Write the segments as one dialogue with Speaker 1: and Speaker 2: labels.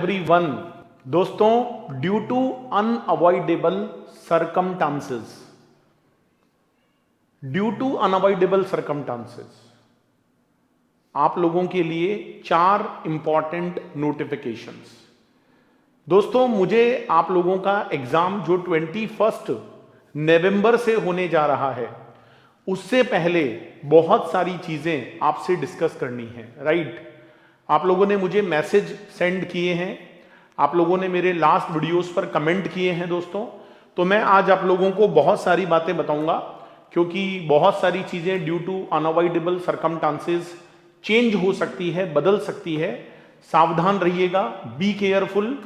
Speaker 1: Everyone, दोस्तों, due to unavoidable circumstances, आप लोगों के लिए 4 इंपॉर्टेंट नोटिफिकेशंस। दोस्तों, मुझे आप लोगों का एग्जाम जो 21 नवंबर से होने जा रहा है, उससे पहले बहुत सारी चीजें आपसे डिस्कस करनी है, राइट? आप लोगों ने मुझे मैसेज सेंड किए हैं, आप लोगों ने मेरे लास्ट वीडियोस पर कमेंट किए हैं दोस्तों। तो मैं आज आप लोगों को बहुत सारी बातें बताऊंगा, क्योंकि बहुत सारी चीजें due to unavoidable circumstances change हो सकती है, बदल सकती है। सावधान रहिएगा, बी केयरफुल,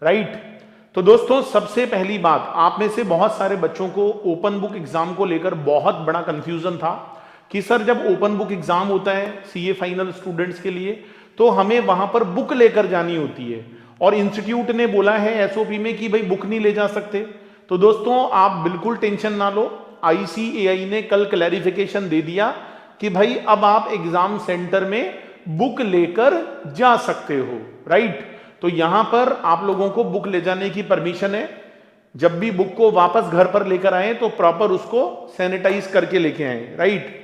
Speaker 1: राइट? तो दोस्तों, सबसे पहली बात, आप में से बहुत सारे बच्चों को ओपन बुक एग्जाम को लेकर बहुत बड़ा कंफ्यूजन था कि सर, जब ओपन बुक एग्जाम होता है सीए फाइनल स्टूडेंट्स के लिए, तो हमें वहां पर बुक लेकर जानी होती है, और इंस्टीट्यूट ने बोला है एसओपी में कि भाई बुक नहीं ले जा सकते। तो दोस्तों, आप बिल्कुल टेंशन ना लो, आईसीएआई ने कल क्लैरिफिकेशन दे दिया कि भाई अब आप एग्जाम सेंटर में बुक लेकर जा सकते हो, राइट? तो यहां पर आप लोगों को बुक ले जाने की परमिशन है। जब भी बुक को वापस घर पर लेकर आए तो प्रॉपर उसको सैनिटाइज करके लेके आए, राइट?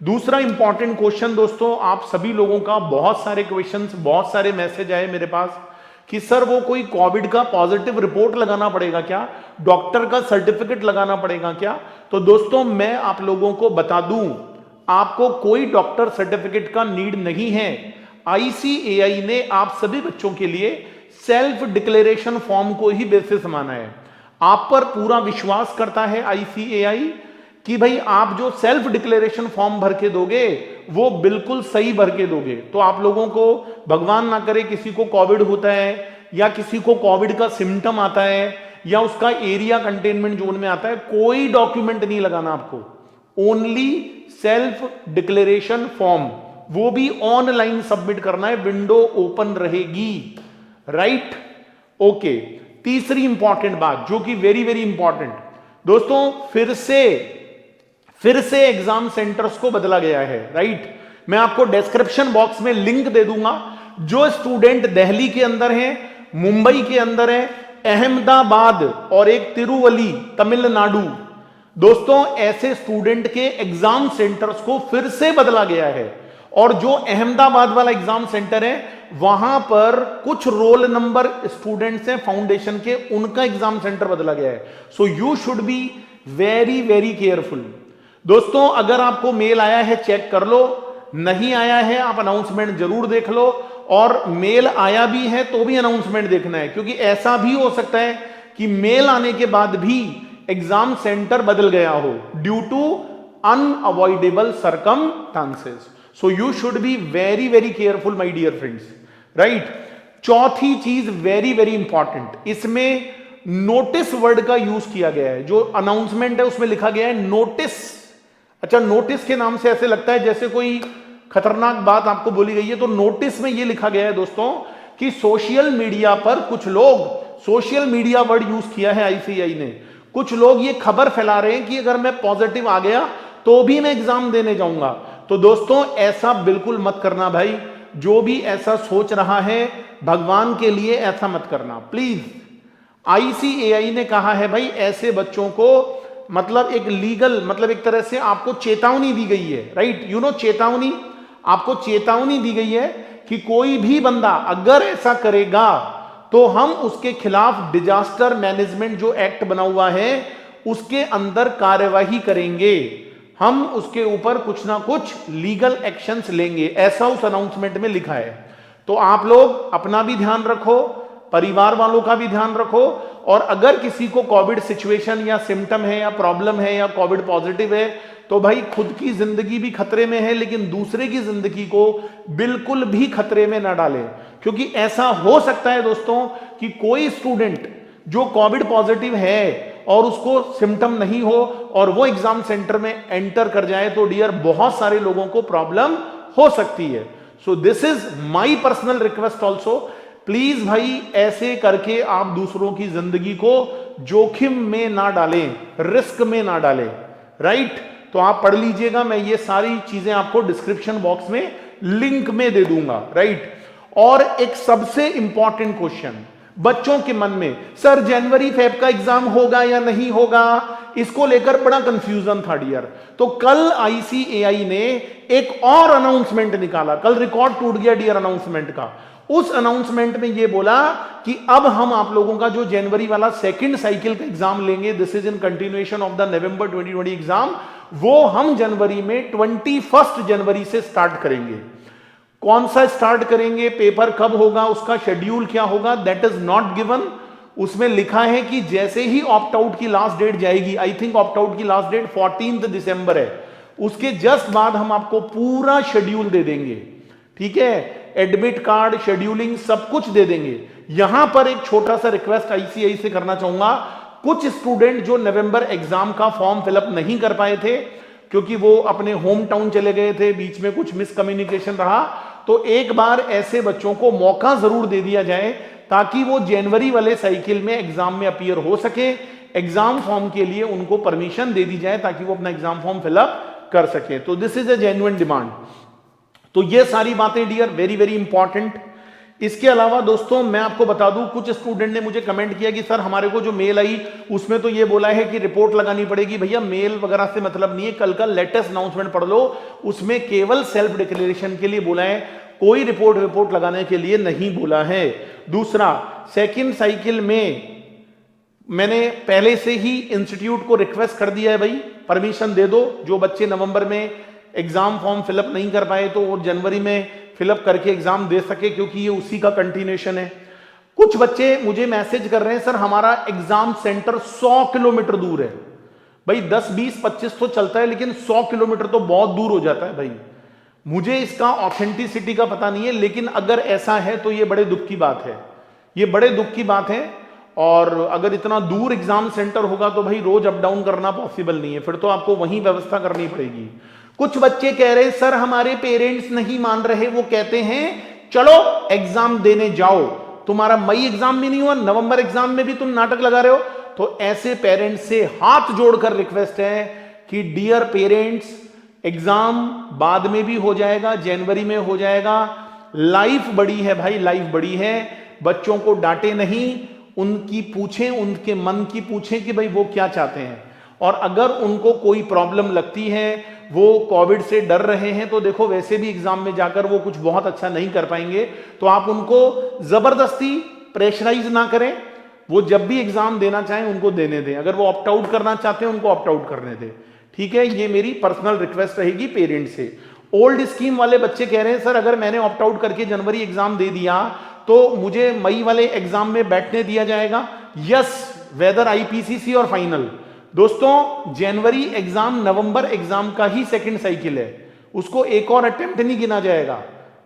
Speaker 1: दूसरा इंपॉर्टेंट क्वेश्चन दोस्तों, आप सभी लोगों का बहुत सारे क्वेश्चंस, बहुत सारे मैसेज आए मेरे पास कि सर, वो कोई कोविड का पॉजिटिव रिपोर्ट लगाना पड़ेगा क्या, डॉक्टर का सर्टिफिकेट लगाना पड़ेगा क्या? तो दोस्तों, मैं आप लोगों को बता दूं, आपको कोई डॉक्टर सर्टिफिकेट का नीड नहीं है। आईसीएआई ने आप सभी बच्चों के लिए सेल्फ डिक्लेरेशन फॉर्म को ही बेसिस माना है। आप पर पूरा विश्वास करता है आईसीएआई कि भाई आप जो सेल्फ डिक्लेरेशन फॉर्म भर के दोगे वो बिल्कुल सही भर के दोगे। तो आप लोगों को, भगवान ना करे, किसी को कोविड होता है या किसी को कोविड का सिम्टम आता है या उसका एरिया कंटेनमेंट जोन में आता है, कोई डॉक्यूमेंट नहीं लगाना आपको, ओनली सेल्फ डिक्लेरेशन फॉर्म, वो भी ऑनलाइन सबमिट करना है, विंडो ओपन रहेगी, राइट? ओके। तीसरी इंपॉर्टेंट बात, जो कि वेरी वेरी इंपॉर्टेंट दोस्तों, फिर से एग्जाम सेंटर्स को बदला गया है, राइट? मैं आपको डिस्क्रिप्शन बॉक्स में लिंक दे दूंगा। जो स्टूडेंट दिल्ली के अंदर हैं, मुंबई के अंदर है, अहमदाबाद और एक तिरुवली तमिलनाडु, दोस्तों, ऐसे स्टूडेंट के एग्जाम सेंटर्स को फिर से बदला गया है। और जो अहमदाबाद वाला एग्जाम सेंटर है, वहां पर कुछ रोल नंबर स्टूडेंट्स हैं फाउंडेशन के, उनका एग्जाम सेंटर बदला गया है। सो you should be very very careful. दोस्तों, अगर आपको मेल आया है चेक कर लो, नहीं आया है आप अनाउंसमेंट जरूर देख लो, और मेल आया भी है तो भी अनाउंसमेंट देखना है, क्योंकि ऐसा भी हो सकता है कि मेल आने के बाद भी एग्जाम सेंटर बदल गया हो due to unavoidable circumstances. So you should be very very careful my dear friends, right? चौथी चीज वेरी वेरी इंपॉर्टेंट, इसमें नोटिस वर्ड का यूज किया गया है। जो अनाउंसमेंट है उसमें लिखा गया है नोटिस। अच्छा, नोटिस के नाम से ऐसे लगता है जैसे कोई खतरनाक बात आपको बोली गई है। तो नोटिस में यह लिखा गया है दोस्तों कि सोशल मीडिया पर कुछ लोग, सोशल मीडिया वर्ड यूज किया है आईसीआई ने, कुछ लोग ये खबर फैला रहे हैं कि अगर मैं पॉजिटिव आ गया तो भी मैं एग्जाम देने जाऊंगा। तो दोस्तों, ऐसा बिल्कुल मत करना भाई। जो भी ऐसा सोच रहा है, भगवान के लिए ऐसा मत करना प्लीज। आईसीएआई ने कहा है भाई, ऐसे बच्चों को मतलब एक लीगल, मतलब एक तरह से आपको चेतावनी दी गई है, राइट? यू नो, चेतावनी, आपको चेतावनी दी गई है कि कोई भी बंदा अगर ऐसा करेगा तो हम उसके खिलाफ डिजास्टर मैनेजमेंट जो एक्ट बना हुआ है उसके अंदर कार्यवाही करेंगे, हम उसके ऊपर कुछ ना कुछ लीगल एक्शंस लेंगे, ऐसा उस अनाउंसमेंट में लिखा है। तो आप लोग अपना भी ध्यान रखो, परिवार वालों का भी ध्यान रखो, और अगर किसी को कोविड सिचुएशन या सिम्टम है या प्रॉब्लम है या कोविड पॉजिटिव है, तो भाई खुद की जिंदगी भी खतरे में है, लेकिन दूसरे की जिंदगी को बिल्कुल भी खतरे में ना डालें। क्योंकि ऐसा हो सकता है दोस्तों कि कोई स्टूडेंट जो कोविड पॉजिटिव है और उसको सिम्टम नहीं हो और वो एग्जाम सेंटर में एंटर कर जाए, तो डियर, बहुत सारे लोगों को प्रॉब्लम हो सकती है। So this is my personal request also, please भाई, ऐसे करके आप दूसरों की जिंदगी को जोखिम में ना डालें, रिस्क में ना डालें, राइट? तो आप पढ़ लीजिएगा, मैं ये सारी चीजें आपको डिस्क्रिप्शन बॉक्स में लिंक में दे दूंगा, राइट? और एक सबसे इंपॉर्टेंट क्वेश्चन बच्चों के मन में, सर जनवरी फेब का एग्जाम होगा या नहीं होगा, इसको लेकर बड़ा कंफ्यूजन था डियर। तो कल आईसीएआई ने एक और अनाउंसमेंट निकाला, कल रिकॉर्ड टूट गया डियर अनाउंसमेंट का। उस अनाउंसमेंट में यह बोला कि अब हम आप लोगों का जो जनवरी वाला सेकंड साइकिल का एग्जाम लेंगे, this is in continuation of the November 2020 exam, वो हम जनवरी में 21 जनवरी से स्टार्ट करेंगे। कौन सा स्टार्ट करेंगे, पेपर कब होगा, उसका शेड्यूल क्या होगा, दैट इज नॉट गिवन। उसमें लिखा है कि जैसे ही ऑप्ट आउट की लास्ट डेट जाएगी, आई थिंक ऑप्ट आउट की लास्ट डेट 14 दिसंबर है, उसके जस्ट बाद हम आपको पूरा शेड्यूल दे देंगे। ठीक है, एडमिट कार्ड, शेड्यूलिंग सब कुछ दे देंगे। यहां पर एक छोटा सा रिक्वेस्ट आईसीआई से करना चाहूंगा, कुछ स्टूडेंट जो नवंबर एग्जाम का फॉर्म फिलअप नहीं कर पाए थे क्योंकि वो अपने होम टाउन चले गए थे, बीच में कुछ मिसकम्युनिकेशन रहा, तो एक बार ऐसे बच्चों को मौका जरूर दे दिया जाए ताकि वो जनवरी वाले साइकिल में एग्जाम में अपीयर हो सके। एग्जाम फॉर्म के लिए उनको परमिशन दे दी जाए ताकि वो अपना एग्जाम फॉर्म फिलअप कर सके। तो this is a genuine demand. तो ये सारी बातें डियर वेरी वेरी इंपॉर्टेंट। इसके अलावा दोस्तों मैं आपको बता दूं, कुछ स्टूडेंट ने मुझे कमेंट किया कि सर हमारे को जो मेल आई उसमें तो ये बोला है कि रिपोर्ट लगानी पड़ेगी। भैया मेल वगैरह से मतलब नहीं है, कल का लेटेस्ट अनाउंसमेंट पढ़ लो, उसमें केवल सेल्फ डिक्लेरेशन के लिए बोला है, कोई रिपोर्ट लगाने के लिए नहीं बोला है। दूसरा, सेकेंड साइकिल में मैंने पहले से ही इंस्टीट्यूट को रिक्वेस्ट कर दिया है, भाई परमिशन दे दो, जो बच्चे नवंबर में एग्जाम फॉर्म फिलअप नहीं कर पाए तो वो जनवरी में फिलअप करके एग्जाम दे सके, क्योंकि ये उसी का कंटिन्यूएशन है। कुछ बच्चे मुझे मैसेज कर रहे हैं, सर हमारा एग्जाम सेंटर 100 किलोमीटर दूर है। भाई 10, 20, 25 तो चलता है, लेकिन 100 किलोमीटर तो बहुत दूर हो जाता है भाई। मुझे इसका ऑथेंटिसिटी का पता नहीं है, लेकिन अगर ऐसा है तो ये बड़े दुख की बात है, ये बड़े दुख की बात है। और अगर इतना दूर एग्जाम सेंटर होगा तो भाई रोज अप डाउन करना पॉसिबल नहीं है, फिर तो आपको वहीं व्यवस्था करनी पड़ेगी। कुछ बच्चे कह रहे सर हमारे पेरेंट्स नहीं मान रहे, वो कहते हैं चलो एग्जाम देने जाओ, तुम्हारा मई एग्जाम भी नहीं हुआ, नवंबर एग्जाम में भी तुम नाटक लगा रहे हो। तो ऐसे पेरेंट्स से हाथ जोड़कर रिक्वेस्ट है कि डियर पेरेंट्स, एग्जाम बाद में भी हो जाएगा, जनवरी में हो जाएगा। लाइफ बड़ी है भाई, लाइफ बड़ी है, बच्चों को डांटे नहीं, उनकी पूछें, उनके मन की पूछें कि भाई वो क्या चाहते हैं। और अगर उनको कोई प्रॉब्लम लगती है, वो कोविड से डर रहे हैं, तो देखो वैसे भी एग्जाम में जाकर वो कुछ बहुत अच्छा नहीं कर पाएंगे, तो आप उनको जबरदस्ती प्रेशराइज ना करें। वो जब भी एग्जाम देना चाहें उनको देने दें, अगर वो ऑप्ट आउट करना चाहते हैं उनको ऑप्ट आउट करने दें। ठीक है, ये मेरी पर्सनल रिक्वेस्ट रहेगी पेरेंट्स से। ओल्ड स्कीम वाले बच्चे कह रहे हैं सर अगर मैंने ऑप्ट आउट करके जनवरी एग्जाम दे दिया तो मुझे मई वाले एग्जाम में बैठने दिया जाएगा। यस, वेदर आईपीसीसी और फाइनल। दोस्तों जनवरी एग्जाम नवंबर एग्जाम का ही सेकंड साइकिल है, उसको एक और अटेम्प्ट नहीं गिना जाएगा।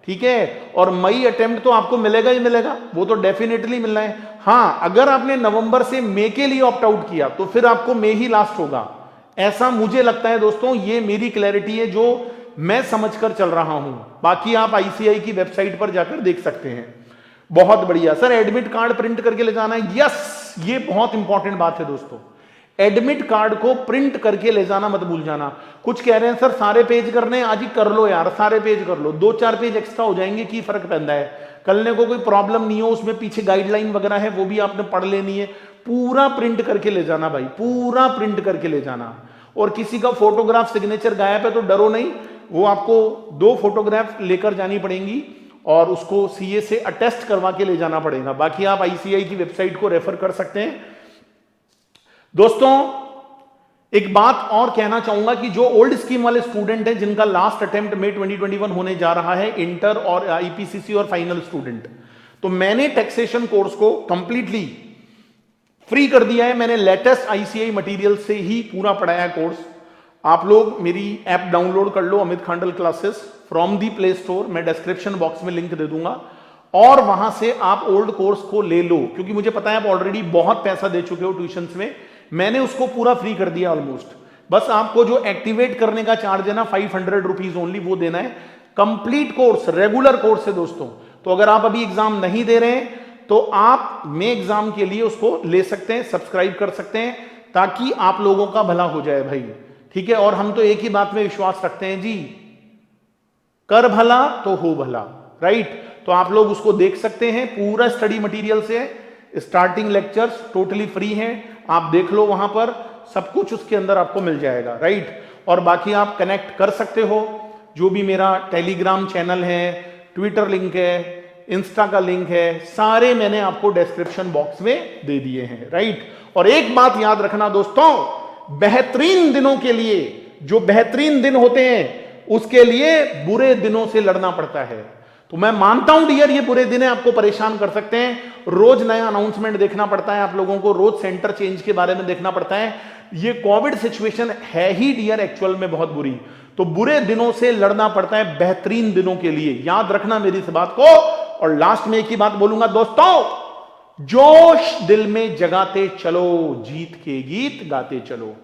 Speaker 1: ठीक है, और मई अटेम्प्ट तो आपको मिलेगा ही मिलेगा, वो तो डेफिनेटली मिलना है। हाँ, अगर आपने नवंबर से मई के लिए ऑप्ट आउट किया तो फिर आपको मई ही लास्ट होगा, ऐसा मुझे लगता है। दोस्तों ये मेरी क्लैरिटी है जो मैं समझकर चल रहा हूं, बाकी आप आईसीआई की वेबसाइट पर जाकर देख सकते हैं। बहुत बढ़िया। सर एडमिट कार्ड प्रिंट करके ले जाना है, यस, ये बहुत इंपॉर्टेंट बात है दोस्तों, एडमिट कार्ड को प्रिंट करके ले जाना मत भूल जाना। कुछ कह रहे हैं सर सारे पेज करने, आज ही कर लो यार, सारे पेज कर लो, 2-4 पेज एक्स्ट्रा हो जाएंगे, की फर्क पैदा है, करने को कोई प्रॉब्लम नहीं हो, उसमें पीछे गाइडलाइन वगैरह है वो भी आपने पढ़ लेनी है। पूरा प्रिंट करके ले जाना भाई, पूरा प्रिंट करके ले जाना। और किसी का फोटोग्राफ सिग्नेचर गायब है तो डरो नहीं, वो आपको 2 फोटोग्राफ लेकर जानी पड़ेंगी और उसको सीए से अटेस्ट करवा के ले जाना पड़ेगा। बाकी आप आईसीआई की वेबसाइट को रेफर कर सकते हैं। दोस्तों एक बात और कहना चाहूंगा कि जो ओल्ड स्कीम वाले स्टूडेंट हैं जिनका लास्ट अटेम्प्ट मई 2021 होने जा रहा है, इंटर और आईपीसीसी और फाइनल स्टूडेंट, तो मैंने टैक्सेशन कोर्स को कंप्लीटली फ्री कर दिया है। मैंने लेटेस्ट आईसीआई मटेरियल से ही पूरा पढ़ाया है कोर्स। आप लोग मेरी ऐप डाउनलोड कर लो, Amit Khandal classes from the play store, मैं डिस्क्रिप्शन बॉक्स में लिंक दे दूंगा, और वहां से आप ओल्ड कोर्स को ले लो, क्योंकि मुझे पता है आप ऑलरेडी बहुत पैसा दे चुके हो ट्यूशंस में। मैंने उसको पूरा फ्री कर दिया ऑलमोस्ट, बस आपको जो एक्टिवेट करने का चार्ज है ना 500 रुपीज ओनली, वो देना है। कंप्लीट कोर्स रेगुलर कोर्स है दोस्तों, तो अगर आप अभी एग्जाम नहीं दे रहे हैं तो आप मे एग्जाम के लिए उसको ले सकते हैं, सब्सक्राइब कर सकते हैं, ताकि आप लोगों का भला हो जाए भाई। ठीक है, और हम तो एक ही बात में विश्वास रखते हैं जी, कर भला तो हो भला, राइट। तो आप लोग उसको देख सकते हैं। पूरा स्टडी मटेरियल से स्टार्टिंग लेक्चर्स टोटली फ्री हैं, आप देख लो, वहां पर सब कुछ उसके अंदर आपको मिल जाएगा, राइट। और बाकी आप कनेक्ट कर सकते हो, जो भी मेरा टेलीग्राम चैनल है, ट्विटर लिंक है, इंस्टा का लिंक है, सारे मैंने आपको डिस्क्रिप्शन बॉक्स में दे दिए हैं, राइट। और एक बात याद रखना दोस्तों, बेहतरीन दिनों के लिए, जो बेहतरीन दिन होते हैं उसके लिए बुरे दिनों से लड़ना पड़ता है। तो मैं मानता हूं डियर, ये बुरे दिन आपको परेशान कर सकते हैं, रोज नया अनाउंसमेंट देखना पड़ता है आप लोगों को, रोज सेंटर चेंज के बारे में देखना पड़ता है। ये कोविड सिचुएशन है ही डियर एक्चुअल में बहुत बुरी, तो बुरे दिनों से लड़ना पड़ता है बेहतरीन दिनों के लिए, याद रखना मेरी इस बात को। और लास्ट में एक ही बात बोलूंगा दोस्तों, जोश दिल में जगाते चलो, जीत के गीत गाते चलो।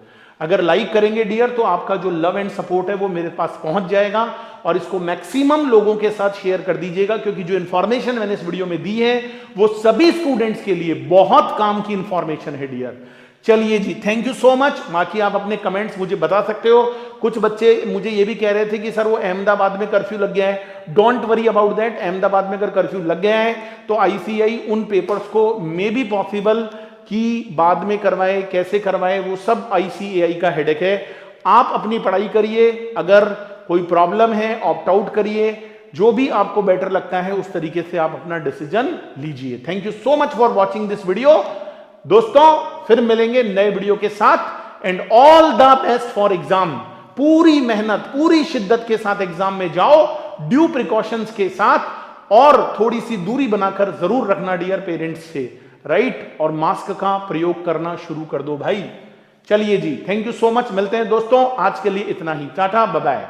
Speaker 1: अगर लाइक करेंगे डियर तो आपका जो लव एंड सपोर्ट है वो मेरे पास पहुंच जाएगा, और इसको मैक्सिमम लोगों के साथ शेयर कर दीजिएगा, क्योंकि जो इंफॉर्मेशन मैंने इस वीडियो में दी है वो सभी स्टूडेंट्स के लिए बहुत काम की इंफॉर्मेशन है डियर। चलिए जी, थैंक यू सो मच। बाकी आप अपने कमेंट्स मुझे बता सकते हो। कुछ बच्चे मुझे ये भी कह रहे थे कि सर वो अहमदाबाद में कर्फ्यू लग गया है, don't worry about that. Ahmedabad में अगर कर्फ्यू लग गया है तो आईसीआई उन पेपर्स को मे बी पॉसिबल कि बाद में करवाए, कैसे करवाए वो सब आईसीएआई का हेडेक है। आप अपनी पढ़ाई करिए, अगर कोई प्रॉब्लम है ऑप्ट आउट करिए, जो भी आपको बेटर लगता है उस तरीके से आप अपना डिसीजन लीजिए। Thank you so much for watching this video दोस्तों, फिर मिलेंगे नए वीडियो के साथ, and all the best for exam. पूरी मेहनत, पूरी शिद्दत के साथ एग्जाम में जाओ, ड्यू प्रिकॉशंस के साथ, और थोड़ी सी दूरी बनाकर जरूर रखना डियर पेरेंट्स से, राइट। और मास्क का प्रयोग करना शुरू कर दो भाई। चलिए जी, थैंक यू सो मच, मिलते हैं दोस्तों, आज के लिए इतना ही, टाटा बाय बाय।